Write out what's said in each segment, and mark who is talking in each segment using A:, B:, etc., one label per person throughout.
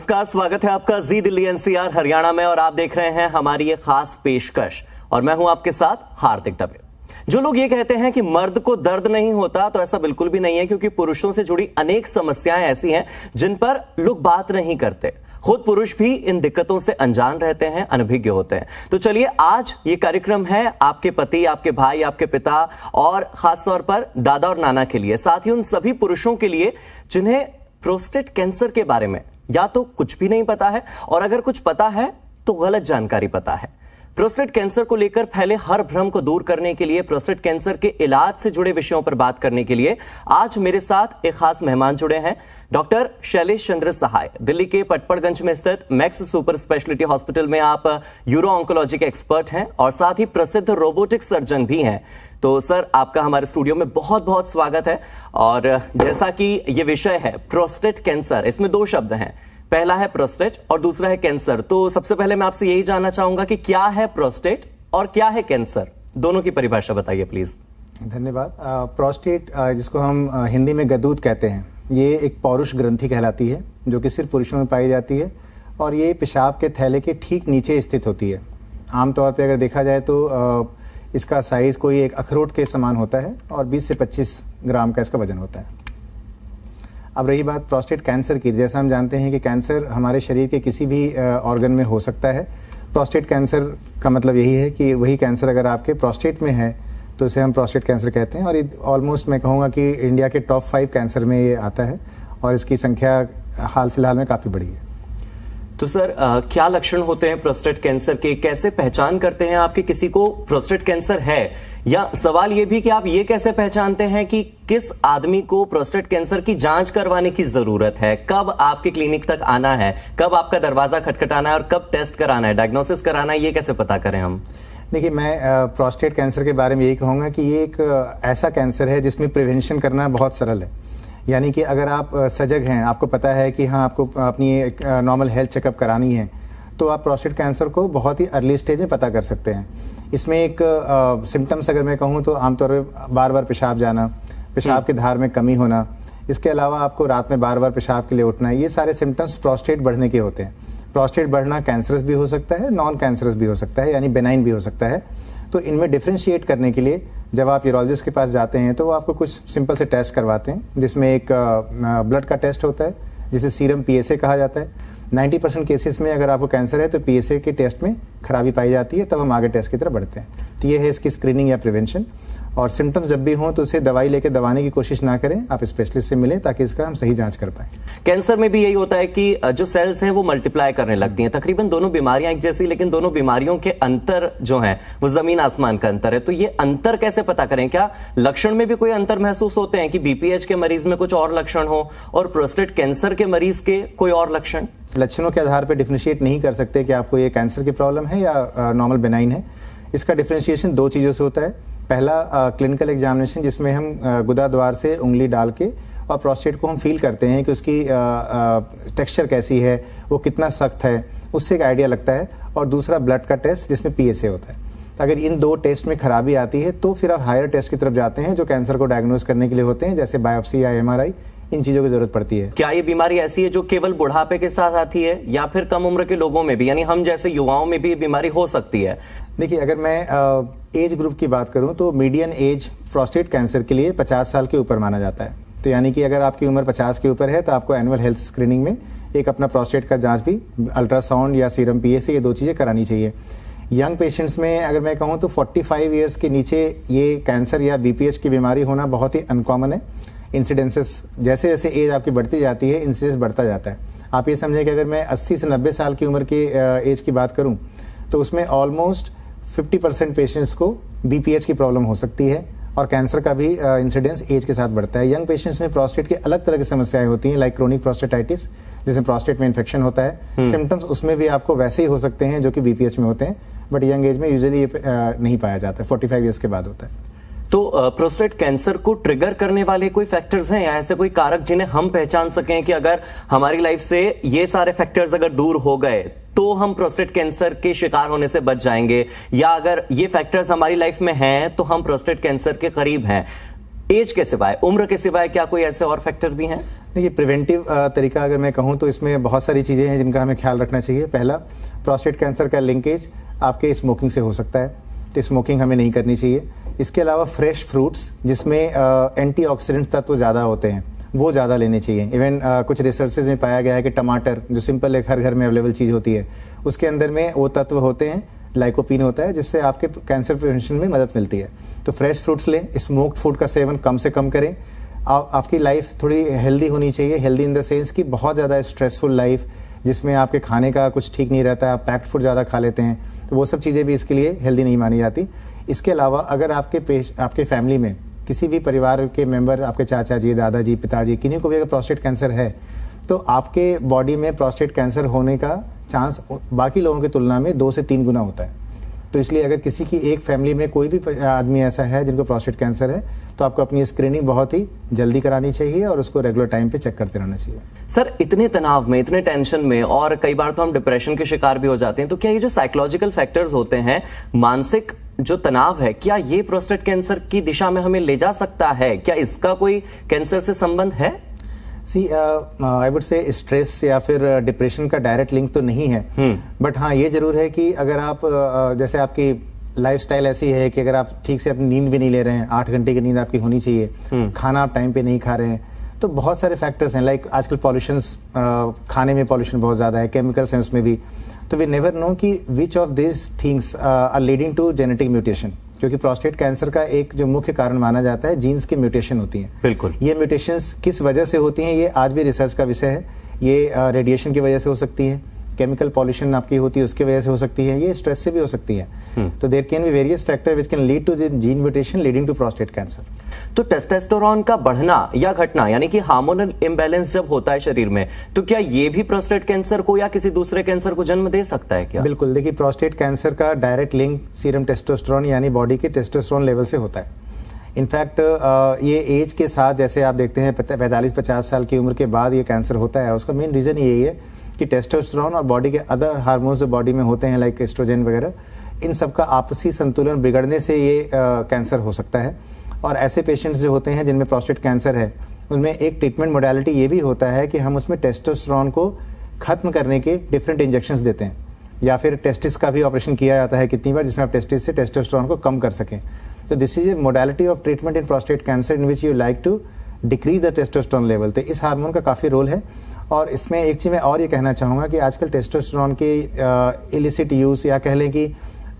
A: नमस्कार, स्वागत है आपका जी दिल्ली एनसीआर हरियाणा में और आप देख रहे हैं हमारी ये खास पेशकश और मैं हूं आपके साथ हार्दिक दबे। जो लोग ये कहते हैं कि मर्द को दर्द नहीं होता तो ऐसा बिल्कुल भी नहीं है, क्योंकि पुरुषों से जुड़ी अनेक समस्याएं ऐसी हैं जिन पर लोग बात नहीं करते। खुद पुरुष भी इन दिक्कतों से अनजान रहते हैं, अनभिज्ञ होते हैं। तो चलिए, आज ये कार्यक्रम है आपके पति, आपके भाई, आपके पिता और खासतौर पर दादा और नाना के लिए, साथ ही उन सभी पुरुषों के लिए जिन्हें प्रोस्टेट कैंसर के बारे में या तो कुछ भी नहीं पता है और अगर कुछ पता है तो गलत जानकारी पता है। प्रोस्टेट कैंसर को लेकर फैले हर भ्रम को दूर करने के लिए, प्रोस्टेट कैंसर के इलाज से जुड़े विषयों पर बात करने के लिए आज मेरे साथ एक खास मेहमान जुड़े हैं। डॉक्टर शैलेश चंद्र सहाय, दिल्ली के पटपड़गंज में स्थित मैक्स सुपर स्पेशलिटी हॉस्पिटल में आप यूरो ऑन्कोलॉजी के एक्सपर्ट हैं और साथ ही प्रसिद्ध रोबोटिक सर्जन भी हैं। तो सर, आपका हमारे स्टूडियो में बहुत बहुत स्वागत है। और जैसा कि ये विषय है प्रोस्टेट कैंसर, इसमें दो शब्द हैं, पहला है प्रोस्टेट और दूसरा है कैंसर। तो सबसे पहले मैं आपसे यही जानना चाहूंगा कि क्या है प्रोस्टेट और क्या है कैंसर, दोनों की परिभाषा बताइए प्लीज।
B: धन्यवाद। प्रोस्टेट, जिसको हम हिंदी में गदूद कहते हैं, ये एक पौरुष ग्रंथि कहलाती है जो कि सिर्फ पुरुषों में पाई जाती है और ये पेशाब के थैले के ठीक नीचे स्थित होती है। आमतौर पर अगर देखा जाए तो इसका साइज कोई एक अखरोट के समान होता है और 20 से 25 ग्राम का इसका वजन होता है। अब रही बात प्रोस्टेट कैंसर की, जैसा हम जानते हैं कि कैंसर हमारे शरीर के किसी भी ऑर्गन में हो सकता है। प्रोस्टेट कैंसर का मतलब यही है कि वही कैंसर अगर आपके प्रोस्टेट में है तो इसे हम प्रोस्टेट कैंसर कहते हैं। और ऑलमोस्ट मैं कहूँगा कि इंडिया के टॉप 5 कैंसर में ये आता है और इसकी संख्या हाल फिलहाल में काफ़ी बड़ी है।
A: तो सर, क्या लक्षण होते हैं प्रोस्टेट कैंसर के, कैसे पहचान करते हैं आप कि किसी को प्रोस्टेट कैंसर है? या सवाल ये भी कि आप ये कैसे पहचानते हैं कि किस आदमी को प्रोस्टेट कैंसर की जांच करवाने की जरूरत है? कब आपके क्लिनिक तक आना है, कब आपका दरवाजा खटखटाना है और कब टेस्ट कराना है, डायग्नोसिस कराना है, ये कैसे पता करें हम?
B: देखिए, मैं प्रोस्टेट कैंसर के बारे में यही कहूँगा कि ये एक ऐसा कैंसर है जिसमें प्रिवेंशन करना बहुत सरल है। यानी कि अगर आप सजग हैं, आपको पता है कि हाँ आपको अपनी नॉर्मल हेल्थ चेकअप करानी है, तो आप प्रोस्टेट कैंसर को बहुत ही अर्ली स्टेज में पता कर सकते हैं। इसमें एक सिम्टम्स अगर मैं कहूँ तो आमतौर पर बार बार पेशाब जाना, पेशाब की धार में कमी होना, इसके अलावा आपको रात में बार बार पेशाब के लिए उठना, ये सारे सिम्टम्स प्रोस्टेट बढ़ने के होते हैं। प्रोस्टेट बढ़ना कैंसरस भी हो सकता है, नॉन कैंसरस भी हो सकता है, यानी बेनाइन भी हो सकता है। तो इनमें डिफ्रेंशिएट करने के लिए जब आप यूरोलॉजिस्ट के पास जाते हैं तो वो आपको कुछ सिंपल से टेस्ट करवाते हैं, जिसमें एक ब्लड का टेस्ट होता है जिसे सीरम पीएसए कहा जाता है। 90% केसेस में अगर आपको कैंसर है तो पीएसए के टेस्ट में खराबी पाई जाती है, तब हम आगे टेस्ट की तरफ बढ़ते हैं। तो ये है इसकी स्क्रीनिंग या प्रिवेंशन। और सिम्टम्स जब भी हों तो उसे दवाई लेके दबाने की कोशिश ना करें, आप स्पेशलिस्ट से मिलें ताकि इसका हम सही जांच कर पाएं।
A: कैंसर में भी यही होता है कि जो सेल्स हैं वो मल्टीप्लाई करने लगती हैं। तकरीबन दोनों बीमारियां एक जैसी, लेकिन दोनों बीमारियों के अंतर जो है वो जमीन आसमान का अंतर है। तो ये अंतर कैसे पता करें? क्या लक्षण में भी कोई अंतर महसूस होते हैं कि बीपीएच के मरीज में कुछ और लक्षण हो और प्रोस्टेट कैंसर के मरीज के कोई और लक्षण?
B: लक्षणों के आधार पर डिफ्रेंशिएट नहीं कर सकते कि आपको ये कैंसर की प्रॉब्लम है या नॉर्मल बेनाइन है। इसका डिफ्रेंशिएशन दो चीज़ों से होता है। पहला क्लिनिकल एग्जामिनेशन, जिसमें हम गुदा द्वार से उंगली डाल के और प्रोस्टेट को हम फील करते हैं कि उसकी टेक्सचर कैसी है, वो कितना सख्त है, उससे एक आइडिया लगता है। और दूसरा ब्लड का टेस्ट जिसमें पीएसए होता है। अगर इन दो टेस्ट में खराबी आती है तो फिर आप हायर टेस्ट की तरफ जाते हैं जो कैंसर को डायग्नोज करने के लिए होते हैं, जैसे बायोप्सी या एमआरआई। इन चीज़ों की जरूरत पड़ती है।
A: क्या ये बीमारी ऐसी है जो केवल बुढ़ापे के साथ आती है या फिर कम उम्र के लोगों में भी, यानी हम जैसे युवाओं में भी ये बीमारी हो सकती है?
B: देखिए, अगर मैं एज ग्रुप की बात करूं तो मीडियन एज प्रोस्टेट कैंसर के लिए 50 साल के ऊपर माना जाता है। तो यानी कि अगर आपकी उम्र 50 के ऊपर है तो आपको एनुअल हेल्थ स्क्रीनिंग में एक अपना प्रोस्टेट का जांच भी, अल्ट्रासाउंड या सीरम पीएसए, ये दो चीज़ें करानी चाहिए। यंग पेशेंट्स में अगर मैं कहूँ तो 45 ईयर्स के नीचे ये कैंसर या बीपीएच की बीमारी होना बहुत ही अनकॉमन है। इंसिडेंसेस जैसे जैसे एज आपकी बढ़ती जाती है, इंसिडेंस बढ़ता जाता है। आप ये समझें कि अगर मैं 80 से 90 साल की उम्र की एज की बात करूं तो उसमें ऑलमोस्ट 50% पेशेंट्स को बीपीएच की प्रॉब्लम हो सकती है और कैंसर का भी इंसिडेंस एज के साथ बढ़ता है। यंग पेशेंट्स में प्रोस्टेट की अलग तरह की समस्याएं होती हैं, लाइक क्रोनिक प्रोस्टेटाइटिस, जिसमें प्रोस्टेट में इन्फेक्शन होता है। सिम्टम्स उसमें भी आपको वैसे ही हो सकते हैं जो कि बीपीएच में होते हैं, बट यंग एज में यूजुअली ये नहीं पाया जाता है, 45 ईयर्स के बाद होता है।
A: तो प्रोस्टेट कैंसर को ट्रिगर करने वाले कोई फैक्टर्स हैं या ऐसे कोई कारक जिन्हें हम पहचान सकें कि अगर हमारी लाइफ से ये सारे फैक्टर्स अगर दूर हो गए तो हम प्रोस्टेट कैंसर के शिकार होने से बच जाएंगे, या अगर ये फैक्टर्स हमारी लाइफ में हैं तो हम प्रोस्टेट कैंसर के करीब हैं? एज के सिवाय, उम्र के सिवाय क्या कोई ऐसे और फैक्टर भी हैं?
B: देखिए, प्रिवेंटिव तरीका अगर मैं कहूँ तो इसमें बहुत सारी चीज़ें हैं जिनका हमें ख्याल रखना चाहिए। पहला, प्रोस्टेट कैंसर का लिंकेज आपके स्मोकिंग से हो सकता है, तो स्मोकिंग हमें नहीं करनी चाहिए। इसके अलावा फ्रेश फ्रूट्स जिसमें एंटीऑक्सीडेंट्स तत्व ज़्यादा होते हैं वो ज़्यादा लेने चाहिए। इवन कुछ रिसर्चेज में पाया गया है कि टमाटर, जो सिंपल एक हर घर में अवेलेबल चीज़ होती है, उसके अंदर में वो तत्व होते हैं, लाइकोपीन होता है, जिससे आपके कैंसर प्रिवेंशन में मदद मिलती है। तो फ्रेश फ्रूट्स लें, स्मोक्ड फूड का सेवन कम से कम करें। आपकी लाइफ थोड़ी हेल्दी होनी चाहिए, हेल्दी इन द सेंस कि बहुत ज़्यादा स्ट्रेसफुल लाइफ जिसमें आपके खाने का कुछ ठीक नहीं रहता है, आप पैक्ड फूड ज़्यादा खा लेते हैं, तो वो सब चीज़ें भी इसके लिए हेल्दी नहीं मानी जाती। इसके अलावा अगर आपके फैमिली में किसी भी परिवार के मेंबर, आपके चाचा जी, दादाजी, पिताजी, किन्हीं को भी अगर प्रोस्टेट कैंसर है, तो आपके बॉडी में प्रोस्टेट कैंसर होने का चांस बाकी लोगों की तुलना में 2 से 3 गुना होता है। तो इसलिए अगर किसी की एक फैमिली में कोई भी आदमी ऐसा है जिनको प्रोस्टेट कैंसर है, तो आपको अपनी स्क्रीनिंग बहुत ही जल्दी करानी चाहिए और उसको रेगुलर टाइम पे चेक करते रहना चाहिए।
A: सर, इतने तनाव में, इतने टेंशन में, और कई बार तो हम डिप्रेशन के शिकार भी हो जाते हैं, तो क्या ये जो साइकोलॉजिकल फैक्टर्स होते हैं, मानसिक जो तनाव है, क्या ये प्रोस्टेट कैंसर की दिशा में हमें ले जा सकता है? क्या इसका कोई कैंसर से संबंध है?
B: आई वुड से स्ट्रेस या फिर डिप्रेशन का डायरेक्ट लिंक तो नहीं है, बट हाँ ये जरूर है कि अगर आप जैसे आपकी लाइफस्टाइल ऐसी है कि अगर आप ठीक से अपनी नींद भी नहीं ले रहे हैं, 8 घंटे की नींद आपकी होनी चाहिए, खाना आप टाइम पे नहीं खा रहे हैं, तो बहुत सारे फैक्टर्स हैं। लाइक आजकल पॉल्यूशन, खाने में पॉल्यूशन बहुत ज़्यादा है, केमिकल्स हैं उसमें भी, तो वी नेवर नो कि which of this things are leading to genetic mutation. क्योंकि प्रोस्टेट कैंसर का एक जो मुख्य कारण माना जाता है, जीन्स की म्यूटेशन होती हैं।
A: बिल्कुल।
B: ये म्यूटेशंस किस वजह से होती हैं, ये आज भी रिसर्च का विषय है। ये रेडिएशन की वजह से हो सकती है, केमिकल पॉल्यूशन आपकी होती है उसकी वजह से हो सकती है, ये स्ट्रेस से भी हो सकती है। तो there can be various factor which can lead to the gene mutation leading to prostate cancer.
A: तो टेस्टोस्टेरोन का बढ़ना या घटना, यानी कि हार्मोनल इम्बैलेंस जब होता है शरीर में, तो क्या ये भी प्रोस्टेट कैंसर को या किसी दूसरे कैंसर को जन्म दे सकता है क्या?
B: बिल्कुल। देखिए, प्रोस्टेट कैंसर का डायरेक्ट लिंक सीरम टेस्टोस्टेरोन यानी बॉडी के टेस्टोस्टेरोन लेवल से होता है। इनफैक्ट ये एज के साथ, जैसे आप देखते हैं 45-50 साल की उम्र के बाद ये कैंसर होता है, उसका मेन रीज़न यही है कि टेस्टोस्टेरोन और बॉडी के अदर हार्मोन्स जो बॉडी में होते हैं लाइक एस्ट्रोजन वगैरह, इन सब का आपसी संतुलन बिगड़ने से ये कैंसर हो सकता है। और ऐसे पेशेंट्स जो होते हैं जिनमें प्रोस्टेट कैंसर है, उनमें एक ट्रीटमेंट मोडालिटी ये भी होता है कि हम उसमें टेस्टोस्टेरोन को खत्म करने के डिफरेंट इंजेक्शंस देते हैं, या फिर टेस्टिस का भी ऑपरेशन किया जाता है कितनी बार, जिसमें आप टेस्टिस से टेस्टोस्टेरोन को कम कर सकें। तो this is a modality of treatment in prostate cancer in which you like to decrease the testosterone level. तो इस हार्मोन का काफ़ी रोल है। और इसमें एक चीज़ मैं और ये कहना चाहूँगा कि आजकल टेस्टोस्टेरोन के इलिसिट यूज़, या कह लें कि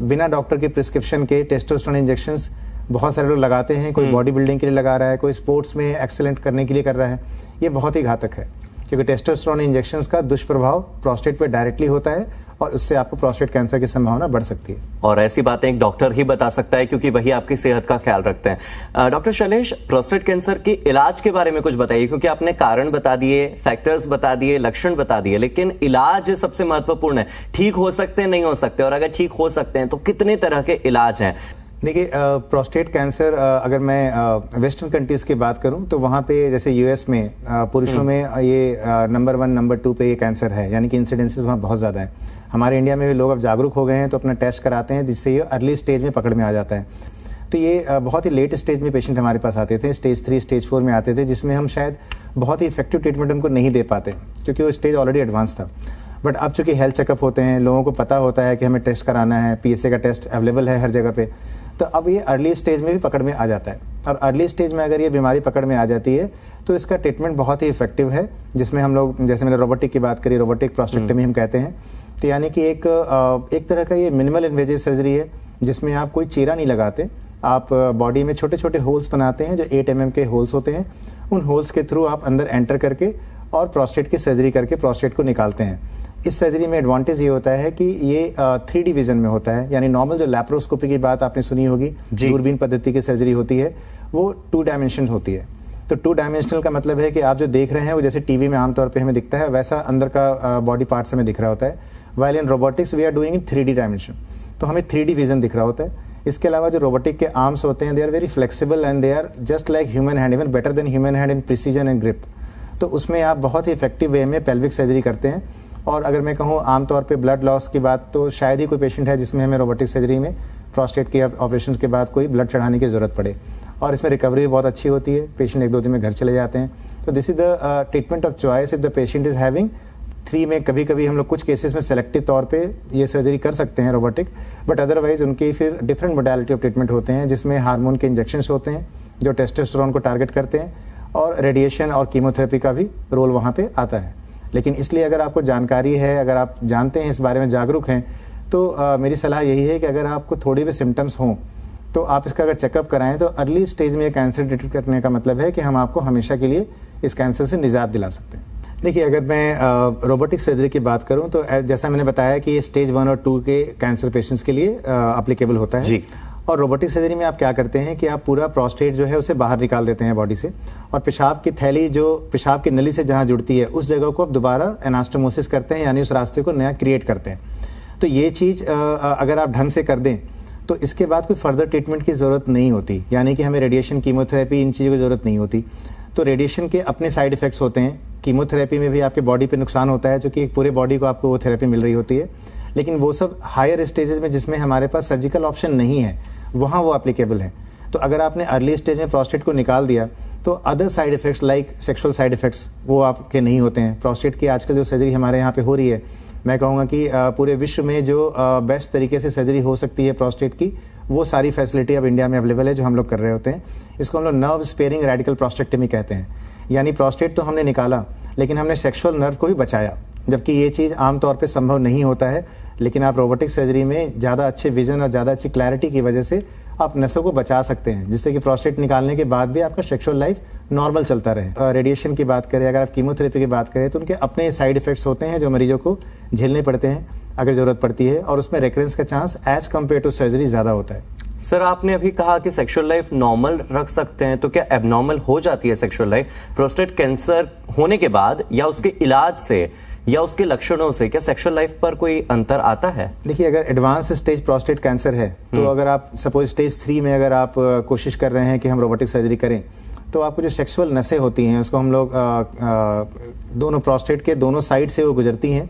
B: बिना डॉक्टर के प्रिस्क्रिप्शन के टेस्टोस्टेरोन इंजेक्शंस बहुत सारे लोग लगाते हैं। कोई बॉडी बिल्डिंग के लिए लगा रहा है, कोई स्पोर्ट्स में एक्सेलेंट करने के लिए कर रहा है। ये बहुत ही घातक है, क्योंकि टेस्टोस्टेरोन इंजेक्शंस का दुष्प्रभाव प्रोस्टेट पे डायरेक्टली होता है और उससे आपको प्रोस्टेट कैंसर की संभावना बढ़ सकती है।
A: और ऐसी बातें एक डॉक्टर ही बता सकता है, क्योंकि वही आपकी सेहत का ख्याल रखते हैं। डॉक्टर शैलेश, प्रोस्टेट कैंसर के इलाज के बारे में कुछ बताइए, क्योंकि आपने कारण बता दिए, फैक्टर्स बता दिए, लक्षण बता दिए, लेकिन इलाज सबसे महत्वपूर्ण है। ठीक हो सकते हैं, नहीं हो सकते, और अगर ठीक हो सकते हैं तो कितने तरह के इलाज हैं?
B: देखिए, प्रोस्टेट कैंसर अगर मैं वेस्टर्न कंट्रीज की बात करूं तो वहाँ पे जैसे यूएस में पुरुषों में ये नंबर 1 नंबर 2 पे ये कैंसर है, यानी कि इंसिडेंसेस वहाँ बहुत ज़्यादा है। हमारे इंडिया में भी लोग अब जागरूक हो गए हैं, तो अपना टेस्ट कराते हैं, जिससे ये अर्ली स्टेज में पकड़ में आ जाता है। तो ये बहुत ही लेट स्टेज में पेशेंट हमारे पास आते थे, स्टेज 3 स्टेज 4 में आते थे, जिसमें हम शायद बहुत ही इफेक्टिव ट्रीटमेंट उनको नहीं दे पाते, क्योंकि वो स्टेज ऑलरेडी एडवांस था। बट अब चूंकि हेल्थ चेकअप होते हैं, लोगों को पता होता है कि हमें टेस्ट कराना है, PSA का टेस्ट अवेलेबल है हर जगह पे, तो अब ये अर्ली स्टेज में भी पकड़ में आ जाता है। और अर्ली स्टेज में अगर ये बीमारी पकड़ में आ जाती है तो इसका ट्रीटमेंट बहुत ही इफेक्टिव है, जिसमें हम लोग, जैसे मैंने रोबोटिक की बात करी, रोबोटिक प्रोस्टेक्टमी हम कहते हैं। तो यानी कि एक तरह का ये मिनिमल इन्वेजिव सर्जरी है, जिसमें आप कोई चीरा नहीं लगाते, आप बॉडी में छोटे छोटे होल्स बनाते हैं जो 8 mm के होल्स होते हैं। उन होल्स के थ्रू आप अंदर एंटर करके और प्रोस्टेट की सर्जरी करके प्रोस्टेट को निकालते हैं। इस सर्जरी में एडवांटेज ये होता है कि ये 3D विजन में होता है, यानी नॉर्मल जो लैप्रोस्कोपी की बात आपने सुनी होगी, दूरबीन पद्धति की सर्जरी होती है, वो 2 डायमेंशन होती है। तो 2 डायमेंशनल का मतलब है कि आप जो देख रहे हैं वो जैसे टीवी में आमतौर पे हमें दिखता है, वैसा अंदर का बॉडी पार्ट्स हमें दिख रहा होता है। While in robotics we are doing in 3D dimension, तो हमें 3D विजन दिख रहा होता है। इसके अलावा जो रोबोटिक के आर्म्स होते हैं, they are very flexible and they are just like human hand, even better than human hand in precision and grip. तो उसमें आप बहुत ही इफेक्टिव वे में पेल्विक सर्जरी करते हैं। और अगर मैं कहूँ आमतौर पे ब्लड लॉस की बात, तो शायद ही कोई पेशेंट है जिसमें हमें रोबोटिक सर्जरी में प्रोस्टेट के ऑपरेशन के बाद कोई ब्लड चढ़ाने की ज़रूरत पड़े। और इसमें रिकवरी बहुत अच्छी होती है, पेशेंट 1-2 दिन में घर चले जाते हैं। तो this is the treatment of choice if the patient is having 3 में कभी कभी हम लोग कुछ केसेस में सेलेक्टिव तौर पे ये सर्जरी कर सकते हैं रोबोटिक, बट अदरवाइज उनके फिर डिफरेंट मोडालिटी ऑफ ट्रीटमेंट होते हैं जिसमें हार्मोन के इंजेक्शंस होते हैं जो टेस्टोस्टेरोन को टारगेट करते हैं, और रेडिएशन और कीमोथेरेपी का भी रोल वहाँ पे आता है। लेकिन इसलिए अगर आपको जानकारी है, अगर आप जानते हैं, इस बारे में जागरूक हैं, तो मेरी सलाह यही है कि अगर आपको थोड़ी भी सिम्टम्स हों तो आप इसका अगर चेकअप कराएं तो अर्ली स्टेज में कैंसर डिटेक्ट करने का मतलब है कि हम आपको हमेशा के लिए इस कैंसर से निजात दिला सकते हैं। देखिए, अगर मैं रोबोटिक सर्जरी की बात करूं तो जैसा मैंने बताया कि ये स्टेज 1 और 2 के कैंसर पेशेंट्स के लिए एप्लीकेबल होता है जी। और रोबोटिक सर्जरी में आप क्या करते हैं कि आप पूरा प्रोस्टेट जो है उसे बाहर निकाल देते हैं बॉडी से, और पेशाब की थैली जो पेशाब की नली से जहाँ जुड़ती है उस जगह को आप दोबारा एनास्टोमोसिस करते हैं, यानी उस रास्ते को नया क्रिएट करते हैं। तो ये चीज़ अगर आप ढंग से कर दें तो इसके बाद कोई फर्दर ट्रीटमेंट की ज़रूरत नहीं होती, यानी कि हमें रेडिएशन, कीमोथेरेपी, इन चीज़ों की ज़रूरत नहीं होती। तो रेडिएशन के अपने साइड इफ़ेक्ट्स होते हैं, कीमोथेरेपी में भी आपके बॉडी पे नुकसान होता है क्योंकि पूरे बॉडी को आपको वो थेरेपी मिल रही होती है, लेकिन वो सब हायर स्टेजेस में जिसमें हमारे पास सर्जिकल ऑप्शन नहीं है वहाँ वो एप्लीकेबल है। तो अगर आपने अर्ली स्टेज में प्रोस्टेट को निकाल दिया तो other side effects like sexual side effects वो आपके नहीं होते हैं। प्रोस्टेट की आजकल जो सर्जरी हमारे यहाँ पे हो रही है, मैं कहूँगा कि पूरे विश्व में जो बेस्ट तरीके से सर्जरी हो सकती है प्रोस्टेट की, वो सारी फैसिलिटी अब इंडिया में अवेलेबल है जो हम लोग कर रहे होते हैं। इसको हम लोग नर्व स्पेयरिंग रेडिकल प्रोस्टेक्टमी कहते हैं, यानी प्रोस्टेट तो हमने निकाला लेकिन हमने सेक्सुअल नर्व को भी बचाया, जबकि ये चीज़ आमतौर पे संभव नहीं होता है। लेकिन आप रोबोटिक सर्जरी में ज़्यादा अच्छे विजन और ज़्यादा अच्छी क्लैरिटी की वजह से आप नसों को बचा सकते हैं, जिससे कि प्रोस्टेट निकालने के बाद भी आपका सेक्सुअल लाइफ नॉर्मल चलता रहे। रेडिएशन की बात करें, अगर आप कीमोथेरेपी की बात करें तो उनके अपने साइड इफ़ेक्ट्स होते हैं जो मरीजों को झेलने पड़ते हैं अगर ज़रूरत पड़ती है, और उसमें रेकरेंस का chance as compare to surgery ज़्यादा होता है।
A: सर, आपने अभी कहा कि सेक्सुअल लाइफ नॉर्मल रख सकते हैं, तो क्या एबनॉर्मल हो जाती है सेक्सुअल लाइफ प्रोस्टेट कैंसर होने के बाद, या उसके इलाज से या उसके लक्षणों से क्या सेक्सुअल लाइफ पर कोई अंतर आता है?
B: देखिए, अगर एडवांस स्टेज प्रोस्टेट कैंसर है तो अगर आप सपोज स्टेज 3 में अगर आप कोशिश कर रहे हैं कि हम रोबोटिक सर्जरी करें, तो आपको जो सेक्सुअल नसें होती हैं उसको हम लोग दोनों प्रोस्टेट के दोनों साइड से वो गुजरती हैं,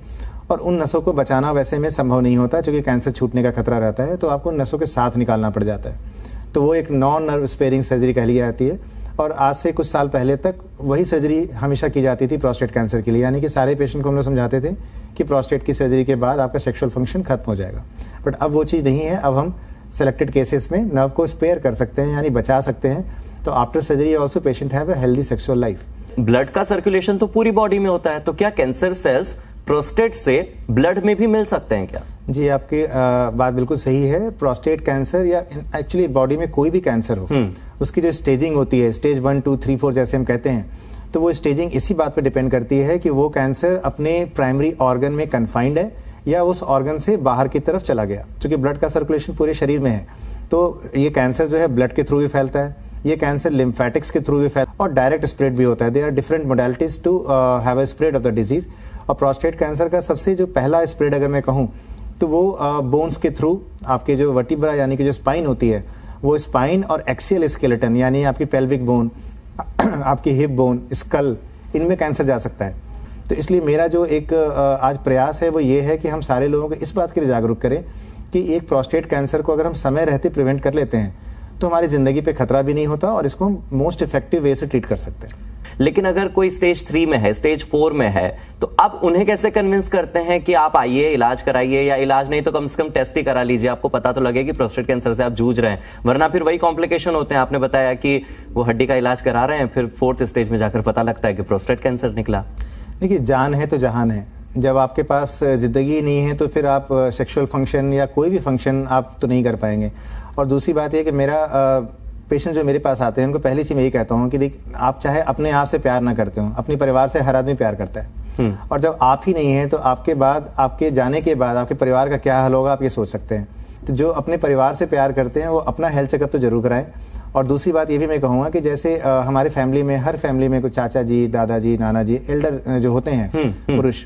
B: और उन नसों को बचाना वैसे में संभव नहीं होता क्योंकि कैंसर छूटने का खतरा रहता है, तो आपको नसों के साथ निकालना पड़ जाता है। तो वो एक नॉन नर्व स्पेयरिंग सर्जरी कह ली जाती है, और आज से कुछ साल पहले तक वही सर्जरी हमेशा की जाती थी प्रोस्टेट कैंसर के लिए, यानी कि सारे पेशेंट को हम लोग समझाते थे कि प्रोस्टेट की सर्जरी के बाद आपका सेक्सुअल फंक्शन खत्म हो जाएगा। बट अब वो चीज़ नहीं है, अब हम सेलेक्टेड केसेस में नर्व को स्पेयर कर सकते हैं, यानी बचा सकते हैं। तो after surgery also patient have a healthy sexual life.
A: Blood का सर्कुलेशन तो पूरी बॉडी में होता है, तो क्या कैंसर सेल्स प्रोस्टेट से ब्लड में भी मिल सकते हैं क्या?
B: जी, आपकी बात बिल्कुल सही है। प्रोस्टेट कैंसर या एक्चुअली बॉडी में कोई भी कैंसर हो, उसकी जो स्टेजिंग होती है, स्टेज 1, 2, 3, 4 जैसे हम कहते हैं, तो वो स्टेजिंग इसी बात पे डिपेंड करती है कि वो कैंसर अपने प्राइमरी ऑर्गन में कन्फाइंड है या उस ऑर्गन से बाहर की तरफ चला गया। क्योंकि ब्लड का सर्कुलेशन पूरे शरीर में है, तो ये कैंसर जो है ब्लड के थ्रू भी फैलता है, ये कैंसर लिम्फेटिक्स के थ्रू भी फैलता है, और डायरेक्ट स्प्रेड भी होता है। They are different modalities to have a spread of the disease. और प्रोस्टेट कैंसर का सबसे जो पहला स्प्रेड अगर मैं कहूँ तो वो बोन्स के थ्रू, आपके जो वर्टिब्रा यानी कि जो स्पाइन होती है, वो स्पाइन और एक्सियल स्केलेटन यानी आपकी पेल्विक बोन, आपकी हिप बोन, स्कल, इनमें कैंसर जा सकता है। तो इसलिए मेरा जो एक आज प्रयास है वो ये है कि हम सारे लोगों को इस बात के लिए जागरूक करें कि एक प्रोस्टेट कैंसर को अगर हम समय रहते प्रिवेंट कर लेते हैं तो हमारी ज़िंदगी पे खतरा भी नहीं होता, और इसको हम मोस्ट इफेक्टिव वे से ट्रीट कर सकते हैं।
A: लेकिन अगर कोई स्टेज 3 में है, स्टेज 4 में है, तो अब उन्हें कैसे कन्विंस करते हैं कि आप आइए, इलाज कराइए, या इलाज नहीं तो कम से कम टेस्ट ही करा लीजिए, आपको पता तो लगे कि प्रोस्टेट कैंसर से आप जूझ रहे हैं, वरना फिर वही कॉम्प्लिकेशन होते हैं। आपने बताया कि वो हड्डी का इलाज करा रहे हैं, फिर 4th स्टेज में जाकर पता लगता है कि प्रोस्टेट कैंसर निकला।
B: देखिए, जान है तो जहान है। जब आपके पास ज़िंदगी नहीं है तो फिर आप सेक्सुअल फंक्शन या कोई भी फंक्शन आप तो नहीं कर पाएंगे। और दूसरी बात यह कि मेरा पेशेंट जो मेरे पास आते हैं उनको पहली चीज़ मैं यही कहता हूँ कि देख, आप चाहे अपने आप से प्यार ना करते हो, अपने परिवार से हर आदमी प्यार करता है, और जब आप ही नहीं हैं तो आपके बाद, आपके जाने के बाद आपके परिवार का क्या हाल होगा आप ये सोच सकते हैं। तो जो अपने परिवार से प्यार करते हैं वो अपना हेल्थ चेकअप तो जरूर कराएं। और दूसरी बात ये भी मैं कहूँगा कि जैसे हमारे फैमिली में, हर फैमिली में कुछ चाचा जी, दादाजी, नाना जी, एल्डर जो होते हैं पुरुष,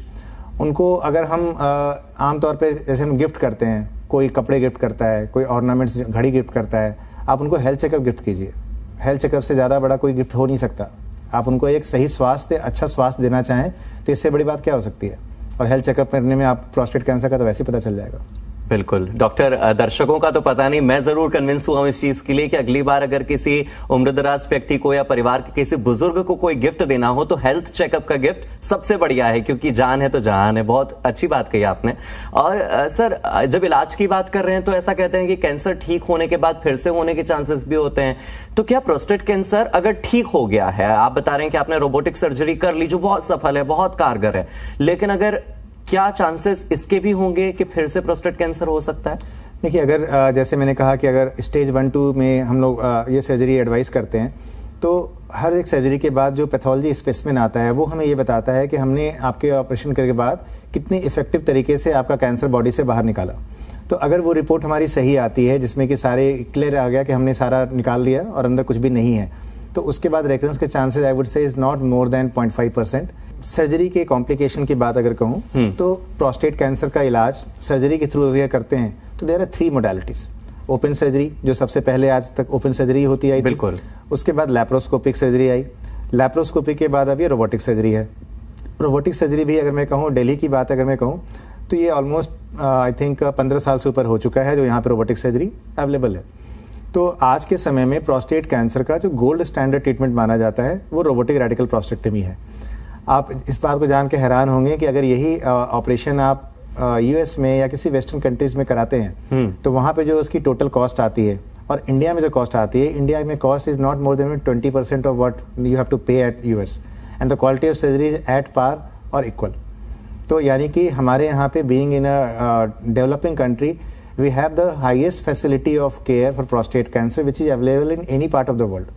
B: उनको अगर हम आमतौर पर जैसे हम गिफ्ट करते हैं, कोई कपड़े गिफ्ट करता है, कोई ऑर्नामेंट्स, घड़ी गिफ्ट करता है, आप उनको हेल्थ चेकअप गिफ्ट कीजिए। हेल्थ चेकअप से ज़्यादा बड़ा कोई गिफ्ट हो नहीं सकता। आप उनको एक सही स्वास्थ्य, अच्छा स्वास्थ्य देना चाहें तो इससे बड़ी बात क्या हो सकती है। और हेल्थ चेकअप करने में आप प्रोस्टेट कैंसर का तो वैसे ही पता चल जाएगा।
A: बिल्कुल डॉक्टर, दर्शकों का तो पता नहीं, मैं जरूर कन्विंस हुआ हूं इस चीज के लिए कि अगली बार अगर किसी उम्रदराज व्यक्ति को या परिवार के किसी बुजुर्ग को कोई गिफ्ट देना हो तो हेल्थ चेकअप का गिफ्ट सबसे बढ़िया है, क्योंकि जान है तो जहान है। बहुत अच्छी बात कही आपने। और सर, जब इलाज की बात कर रहे हैं तो ऐसा कहते हैं कि कैंसर ठीक होने के बाद फिर से होने के चांसेस भी होते हैं, तो क्या प्रोस्टेट कैंसर अगर ठीक हो गया है, आप बता रहे हैं कि आपने रोबोटिक सर्जरी कर ली जो बहुत सफल है, बहुत कारगर है, लेकिन अगर क्या चांसेस इसके भी होंगे कि फिर से प्रोस्टेट कैंसर हो सकता है?
B: देखिए, अगर जैसे मैंने कहा कि अगर स्टेज 1-2 में हम लोग ये सर्जरी एडवाइस करते हैं, तो हर एक सर्जरी के बाद जो पैथोलॉजी स्पेसिमेन आता है वो हमें ये बताता है कि हमने आपके ऑपरेशन करने के बाद कितनी इफेक्टिव तरीके से आपका कैंसर बॉडी से बाहर निकाला। तो अगर वो रिपोर्ट हमारी सही आती है जिसमें कि सारे क्लियर आ गया कि हमने सारा निकाल दिया और अंदर कुछ भी नहीं है, तो उसके बाद रेकरेंस के chances I would say is not more then 0.5%। Surgery के कॉम्प्लिकेशन की बात अगर कहूँ तो प्रोस्टेट कैंसर का इलाज सर्जरी के थ्रू अगर करते हैं तो there are 3 modalities. Open surgery, जो सबसे पहले आज तक ओपन सर्जरी होती आई,
A: बिल्कुल।
B: उसके बाद लैप्रोस्कोपिक सर्जरी आई, लैप्रोस्कोपिक के बाद अब ये रोबोटिक सर्जरी है। रोबोटिक सर्जरी भी अगर मैं कहूँ, दिल्ली की बात अगर मैं कहूँ, तो ये ऑलमोस्ट आई थिंक 15 साल से ऊपर हो चुका है जो यहाँ पे रोबोटिक सर्जरी अवेलेबल है। तो आज के समय में प्रोस्टेट कैंसर का जो गोल्ड स्टैंडर्ड ट्रीटमेंट माना जाता है वो रोबोटिक रेडिकल प्रोस्टेक्टमी है। आप इस बात को जान के हैरान होंगे कि अगर यही ऑपरेशन आप यूएस में या किसी वेस्टर्न कंट्रीज में कराते हैं तो वहाँ पे जो उसकी टोटल कॉस्ट आती है और इंडिया में जो कॉस्ट आती है, इंडिया में cost is not more than 20% of what you have to pay at US, and the quality of surgery is at par और इक्वल। तो यानी कि हमारे यहाँ पे being in a developing country, we have the highest facility of care for prostate cancer which is available in any part of the world।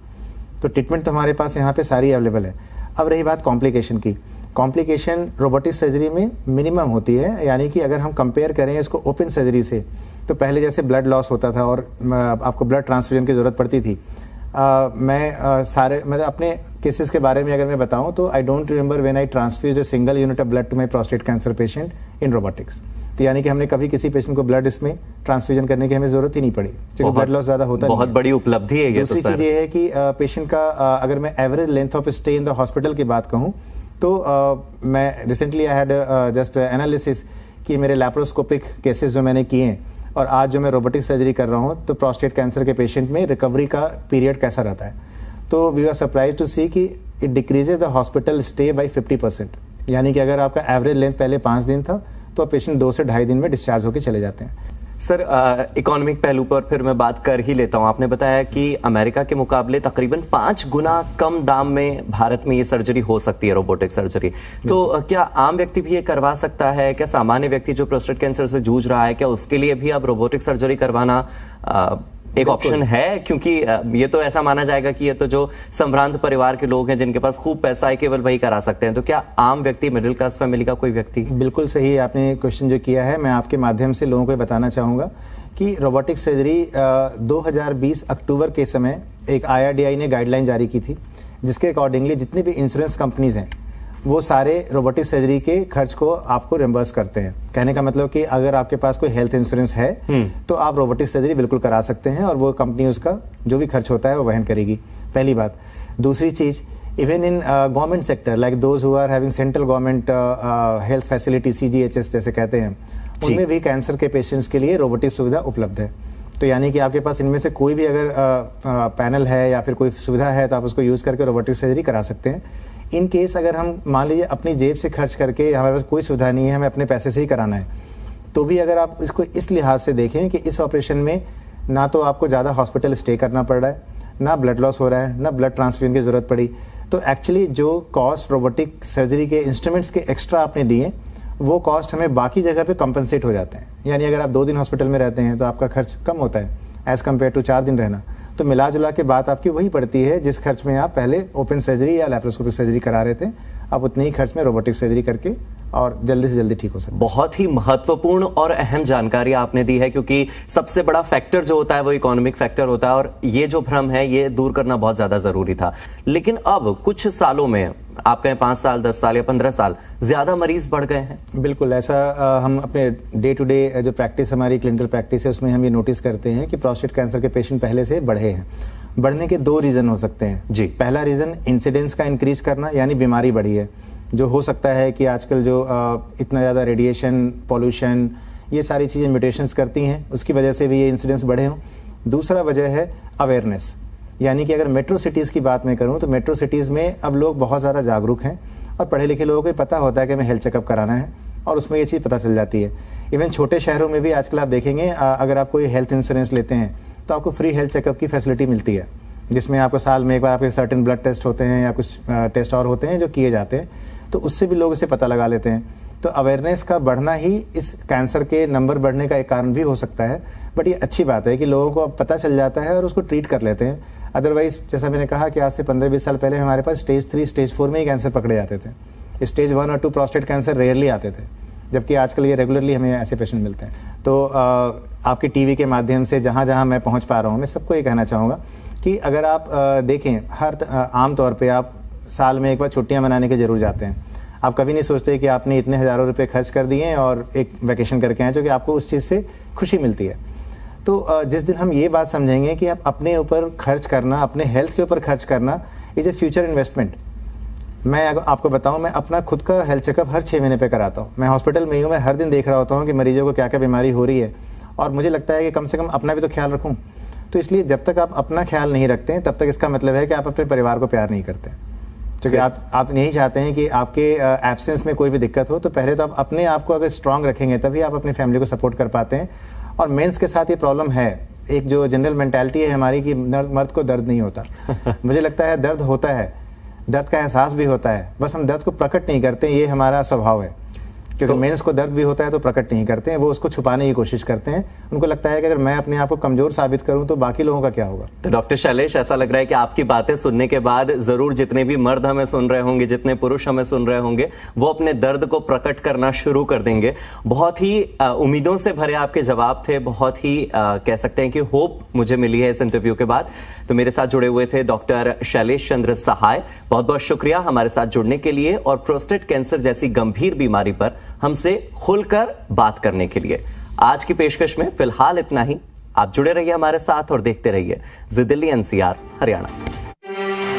B: तो treatment तो हमारे पास यहाँ पे सारी अवेलेबल है। अब रही बात कॉम्प्लिकेशन की, कॉम्प्लिकेशन रोबोटिक सर्जरी में मिनिमम होती है, यानी कि अगर हम कंपेयर करें इसको ओपन सर्जरी से, तो पहले जैसे ब्लड लॉस होता था और आपको ब्लड ट्रांसफ्यूजन की ज़रूरत पड़ती थी। मतलब अपने केसेस के बारे में अगर मैं बताऊं तो I don't remember when I transfuse a single unit of blood to my prostate cancer patient in robotics. तो यानी कि हमने कभी किसी पेशेंट को ब्लड इसमें ट्रांसफ्यूजन करने की हमें जरूरत ही नहीं पड़ी, क्योंकि ब्लड लॉस ज्यादा होता है।
A: बहुत बड़ी उपलब्धि है ये।
B: दूसरी चीज ये है कि पेशेंट का अगर मैं average length of stay in the hospital की बात कहूँ तो मैं recently I had just analysis कि मेरे लैप्रोस्कोपिक केसेस जो मैंने किए हैं और आज जो मैं रोबोटिक सर्जरी कर रहा हूँ, तो प्रोस्टेट कैंसर के पेशेंट में रिकवरी का पीरियड कैसा रहता है। तो we are surprise to see कि it decreases the hospital stay by 50%। यानी कि अगर आपका एवरेज लेंथ पहले 5 दिन था तो पेशेंट 2 से ढाई दिन में डिस्चार्ज होकर चले जाते हैं।
A: सर, इकोनॉमिक पहलू पर फिर मैं बात कर ही लेता हूं। आपने बताया कि अमेरिका के मुकाबले तकरीबन 5 गुना कम दाम में भारत में ये सर्जरी हो सकती है, रोबोटिक सर्जरी। तो क्या आम व्यक्ति भी ये करवा सकता है? क्या सामान्य व्यक्ति जो प्रोस्टेट कैंसर से जूझ रहा है, क्या उसके लिए भी अब रोबोटिक सर्जरी करवाना एक ऑप्शन है? क्योंकि ये तो ऐसा माना जाएगा कि ये तो जो संभ्रांत परिवार के लोग हैं जिनके पास खूब पैसा है केवल वही करा सकते हैं। तो क्या आम व्यक्ति, मिडिल क्लास फैमिली का कोई व्यक्ति?
B: बिल्कुल सही आपने क्वेश्चन जो किया है, मैं आपके माध्यम से लोगों को बताना चाहूँगा कि रोबोटिक सर्जरी 2020 अक्टूबर के समय एक IRDAI ने गाइडलाइन जारी की थी, जिसके अकॉर्डिंगली जितनी भी इंश्योरेंस कंपनीज हैं वो सारे रोबोटिक सर्जरी के खर्च को आपको रिम्बर्स करते हैं। कहने का मतलब कि अगर आपके पास कोई हेल्थ इंश्योरेंस है तो आप रोबोटिक सर्जरी बिल्कुल करा सकते हैं और वो कंपनी उसका जो भी खर्च होता है वो वहन करेगी, पहली बात। दूसरी चीज़, even in government sector like those who are having central government health facility CGHS जैसे कहते हैं, उनमें भी कैंसर के पेशेंट्स के लिए रोबोटिक सुविधा उपलब्ध है। तो यानी कि आपके पास इनमें से कोई भी अगर पैनल है या फिर कोई सुविधा है तो आप उसको यूज़ करके रोबोटिक सर्जरी करा सकते हैं। इन केस अगर हम मान लीजिए अपनी जेब से खर्च करके, हमारे पास कोई सुविधा नहीं है, हमें अपने पैसे से ही कराना है, तो भी अगर आप इसको इस लिहाज से देखें कि इस ऑपरेशन में ना तो आपको ज़्यादा हॉस्पिटल स्टे करना पड़ रहा है, ना ब्लड लॉस हो रहा है, ना ब्लड ट्रांसफ्यूजन की ज़रूरत पड़ी, तो एक्चुअली जो कॉस्ट रोबोटिक सर्जरी के इंस्ट्रूमेंट्स के एक्स्ट्रा आपने दिए वो कॉस्ट हमें बाकी जगह पे कंपनसेट हो जाते हैं। यानी अगर आप 2 दिन हॉस्पिटल में रहते हैं तो आपका खर्च कम होता है एज़ कम्पेयर टू 4 दिन रहना। तो मिला जुला के बात आपकी वही पड़ती है जिस खर्च में आप पहले ओपन सर्जरी या लैप्रोस्कोपिक सर्जरी करा रहे थे, आप उतने ही खर्च में रोबोटिक सर्जरी करके और जल्दी से जल्दी ठीक हो सकते हैं।
A: बहुत ही महत्वपूर्ण और अहम जानकारी आपने दी है, क्योंकि सबसे बड़ा फैक्टर जो होता है वो इकोनॉमिक फैक्टर होता है और ये जो भ्रम है ये दूर करना बहुत ज्यादा जरूरी था। लेकिन अब कुछ सालों में, आप कहें 5 साल, 10 साल या 15 साल, ज्यादा मरीज बढ़ गए हैं।
B: बिल्कुल ऐसा हम अपने डे टू डे जो प्रैक्टिस, हमारी क्लिनिकल प्रैक्टिस है, उसमें हम ये नोटिस करते हैं कि प्रोस्टेट कैंसर के पेशेंट पहले से बढ़े हैं। बढ़ने के 2 रीज़न हो सकते हैं
A: जी।
B: पहला रीज़न इंसिडेंस का इंक्रीज करना, यानी बीमारी बढ़ी है, जो हो सकता है कि आजकल जो इतना ज़्यादा रेडिएशन, पॉल्यूशन ये सारी चीज़ें म्यूटेशंस करती हैं, उसकी वजह से भी ये इंसिडेंट्स बढ़े हों। दूसरा वजह है अवेयरनेस, यानी कि अगर मेट्रो सिटीज़ की बात मैं करूँ तो मेट्रो सिटीज़ में अब लोग बहुत ज़्यादा जागरूक हैं और पढ़े लिखे लोगों को पता होता है कि हमें हेल्थ चेकअप कराना है और उसमें ये चीज़ पता चल जाती है। इवन छोटे शहरों में भी आजकल आप देखेंगे अगर आप कोई हेल्थ इंश्योरेंस लेते हैं तो आपको फ्री हेल्थ चेकअप की फैसिलिटी मिलती है, जिसमें आपको साल में एक बार आपके सर्टेन ब्लड टेस्ट होते हैं या कुछ टेस्ट और होते हैं जो किए जाते हैं, तो उससे भी लोग इसे पता लगा लेते हैं। तो अवेयरनेस का बढ़ना ही इस कैंसर के नंबर बढ़ने का एक कारण भी हो सकता है, बट ये अच्छी बात है कि लोगों को अब पता चल जाता है और उसको ट्रीट कर लेते हैं। अदरवाइज जैसा मैंने कहा कि आज से 15-20 साल पहले हमारे पास स्टेज 3 स्टेज 4 में ही कैंसर पकड़े जाते थे, स्टेज 1 और 2 प्रोस्टेट कैंसर रेयरली आते थे, जबकि आजकल ये रेगुलरली हमें ऐसे पेशेंट मिलते हैं। तो आपके टीवी के माध्यम से जहाँ जहाँ मैं पहुँच पा रहा हूँ, मैं सबको ये कहना चाहूँगा कि अगर आप देखें आम तौर पे आप साल में एक बार छुट्टियाँ मनाने के जरूर जाते हैं। आप कभी नहीं सोचते कि आपने इतने हज़ारों रुपए खर्च कर दिए हैं और एक वैकेशन करके आए, जो कि आपको उस चीज़ से खुशी मिलती है। तो जिस दिन हम ये बात समझेंगे कि आप अपने ऊपर खर्च करना, अपने हेल्थ के ऊपर खर्च करना इज़ ए फ्यूचर इन्वेस्टमेंट। मैं आपको बताऊं, मैं अपना खुद का हेल्थ चेकअप हर 6 महीने पे कराता हूं। मैं हॉस्पिटल में ही हूं, मैं हर दिन देख रहा होता हूं कि मरीजों को क्या क्या बीमारी हो रही है और मुझे लगता है कि कम से कम अपना भी तो ख्याल रखूं। तो इसलिए जब तक आप अपना ख्याल नहीं रखते हैं तब तक इसका मतलब है कि आप अपने परिवार को प्यार नहीं करते, क्योंकि आप यही चाहते हैं कि आपके एब्सेंस में कोई भी दिक्कत हो तो पहले तो आप अपने आप को अगर स्ट्रांग रखेंगे तभी आप अपनी फैमिली को सपोर्ट कर पाते हैं। और मेंस के साथ ये प्रॉब्लम है, एक जो जनरल मेंटालिटी है हमारी कि मर्द को दर्द नहीं होता। मुझे लगता है दर्द होता है, दर्द का एहसास भी होता है, बस हम दर्द को प्रकट नहीं करते, ये हमारा स्वभाव है। क्योंकि मेंस को दर्द भी होता है तो प्रकट नहीं करते हैं, वो उसको छुपाने की कोशिश करते हैं। उनको लगता है कि अगर मैं अपने आप को कमजोर साबित करूं तो बाकी लोगों का क्या होगा।
A: तो डॉक्टर शैलेश, ऐसा लग रहा है कि आपकी बातें सुनने के बाद जरूर जितने भी मर्द हमें सुन रहे होंगे, जितने पुरुष हमें सुन रहे होंगे, वो अपने दर्द को प्रकट करना शुरू कर देंगे। बहुत ही उम्मीदों से भरे आपके जवाब थे, बहुत ही कह सकते हैं कि होप मुझे मिली है इस इंटरव्यू के बाद। तो मेरे साथ जुड़े हुए थे डॉक्टर शैलेश चंद्र सहाय, बहुत बहुत शुक्रिया हमारे साथ जुड़ने के लिए और प्रोस्टेट कैंसर जैसी गंभीर बीमारी पर हमसे खुलकर बात करने के लिए। आज की पेशकश में फिलहाल इतना ही। आप जुड़े रहिए हमारे साथ और देखते रहिए जी दिल्ली NCR हरियाणा।